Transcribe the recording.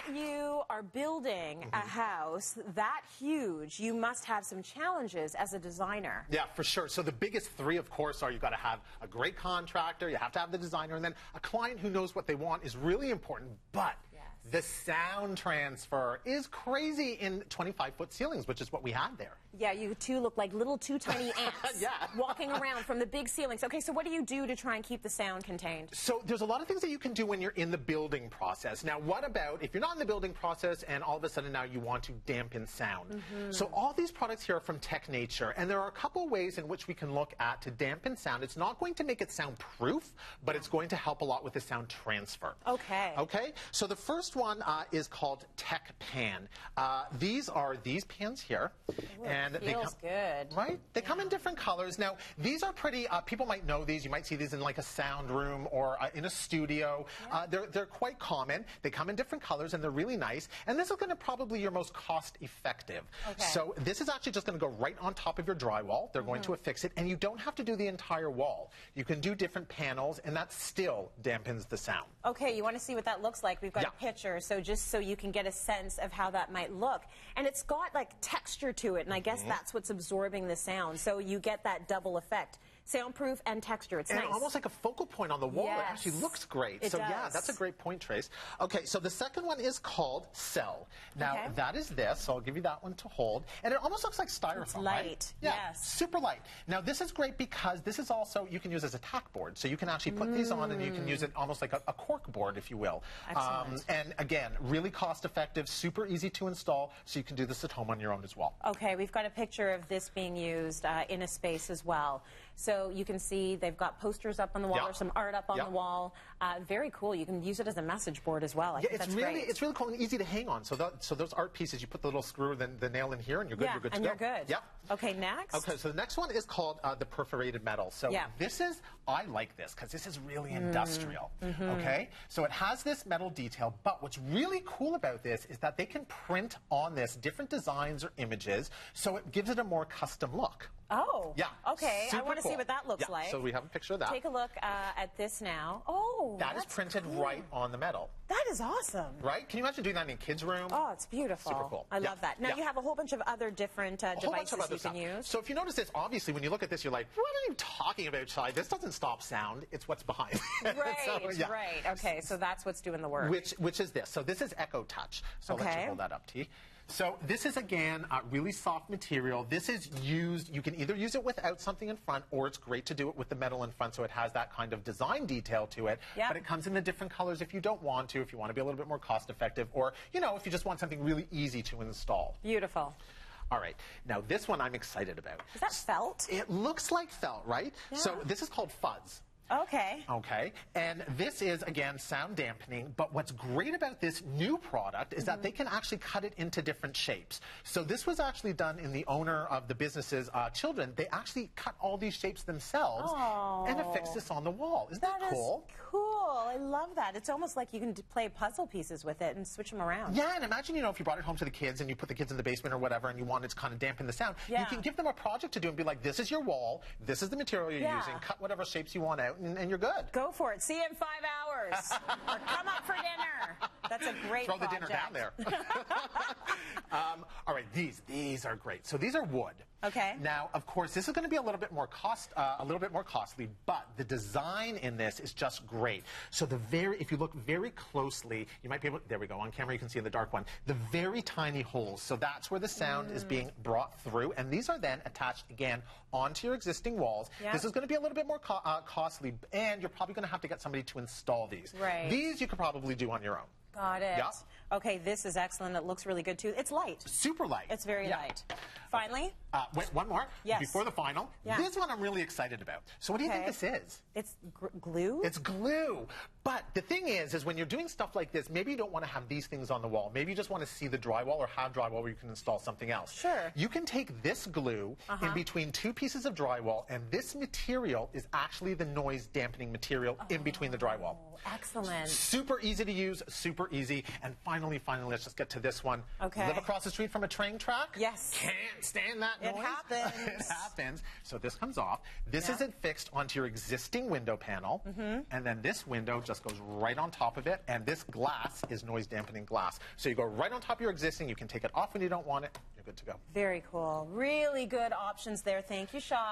When you are building a house that huge, you must have some challenges as a designer. Yeah, for sure. So the biggest three, of course, are you've got to have a great contractor, you have to have the designer, and then a client who knows what they want is really important. But the sound transfer is crazy in 25-foot ceilings, which is what we had there. Yeah, you two look like little two tiny ants walking around from the big ceilings. Okay, so what do you do to try and keep the sound contained? So there's a lot of things that you can do when you're in the building process. Now, what about if you're not in the building process and all of a sudden now you want to dampen sound? So all these products here are from Tech Nature, and there are a couple ways in which we can look at to dampen sound. It's not going to make it soundproof, but it's going to help a lot with the sound transfer. Okay. Okay, so the first one is called Tech Pan. These are these pans here. Ooh, and it feels good. Right? They come in different colors. Now, these are pretty, people might know these. You might see these in like a sound room or in a studio. They're quite common. They come in different colors and they're really nice. And this is going to probably be your most cost effective. Okay. So this is actually just going to go right on top of your drywall. They're going to affix it, and you don't have to do the entire wall. You can do different panels, and that still dampens the sound. Okay, you want to see what that looks like? We've got a picture, so just so you can get a sense of how that might look. And it's got like texture to it, and I guess that's what's absorbing the sound. So you get that double effect. Soundproof and texture. It's and nice. Almost like a focal point on the wall. It actually looks great. It so does. Yeah, that's a great point, Trace. Okay, so the second one is called Cell. Now that is this, so I'll give you that one to hold. And it almost looks like styrofoam. It's light. Right? Yeah, super light. Now this is great because this is also, you can use as a tack board. So you can actually put these on and you can use it almost like a cork board, if you will. Excellent. And again, really cost effective, super easy to install, so you can do this at home on your own as well. Okay, we've got a picture of this being used in a space as well. So you can see they've got posters up on the wall or some art up on the wall. Very cool. You can use it as a message board as well. I think that's great. It's really cool and easy to hang on. So those art pieces, you put the little screw, the nail in here, and you're good. You're good to go. You're good. Yep. Okay, next. Okay, so the next one is called the perforated metal. So this is, I like this because this is really industrial. Okay, so it has this metal detail, but what's really cool about this is that they can print on this different designs or images, so it gives it a more custom look. Oh. Yeah. Okay, I want to see what that looks like. So we have a picture of that. Take a look at this now. Oh, that is printed right on the metal. That is awesome. Right? Can you imagine doing that in a kid's room? Oh, it's beautiful. Super cool. I love that. Now you have a whole bunch of other different devices you can use. So if you notice this, obviously when you look at this, you're like, what are you talking about, Shai? This doesn't stop sound. It's what's behind it. Right, right. Okay, so that's what's doing the work. Which is this. So this is Echo Touch. So I'll let you hold that up, T. So this is, again, really soft material. This is used, you can either use it without something in front, or it's great to do it with the metal in front, so it has that kind of design detail to it. But it comes in the different colors if you don't want to, if you want to be a little bit more cost effective, or, you know, if you just want something really easy to install. Beautiful. All right. Now, this one I'm excited about. Is that felt? It looks like felt, right? Yeah. So this is called fuzz. Okay. Okay. And this is, again, sound dampening. But what's great about this new product is that they can actually cut it into different shapes. So this was actually done in the owner of the business's children. They actually cut all these shapes themselves and affixed this on the wall. Isn't that cool? That is cool. I love that. It's almost like you can play puzzle pieces with it and switch them around. Yeah, and imagine, you know, if you brought it home to the kids and you put the kids in the basement or whatever and you wanted to kind of dampen the sound, you can give them a project to do and be like, this is your wall, this is the material you're using, cut whatever shapes you want out, and you're good. Go for it. See you in 5 hours. Or come up for dinner. That's a great Throw project. the dinner down there. All right, these are great. So these are wood. Okay. Now, of course, this is going to be a little bit more costly, but the design in this is just great. So if you look very closely, you might be able. There we go. On camera, you can see in the dark one the very tiny holes. So that's where the sound is being brought through, and these are then attached again onto your existing walls. This is going to be a little bit more costly, and you're probably going to have to get somebody to install these. Right. These you could probably do on your own. Got it. Yeah. Okay, this is excellent. It looks really good, too. It's light. Super light. It's very light. Finally? Wait, one more. Yes. Before the final. This one I'm really excited about. So what do you think this is? It's glue? It's glue. But the thing is when you're doing stuff like this, maybe you don't want to have these things on the wall. Maybe you just want to see the drywall or have drywall where you can install something else. Sure. You can take this glue in between two pieces of drywall, and this material is actually the noise dampening material in between the drywall. Excellent. Super easy to use, super easy. And finally, let's just get to this one. Okay. Live across the street from a train track? Yes. Can't stand that that noise? It happens. It happens. So this comes off. This isn't fixed onto your existing window panel. And then this window just goes right on top of it. And this glass is noise dampening glass. So you go right on top of your existing. You can take it off when you don't want it. You're good to go. Very cool. Really good options there. Thank you, Shai.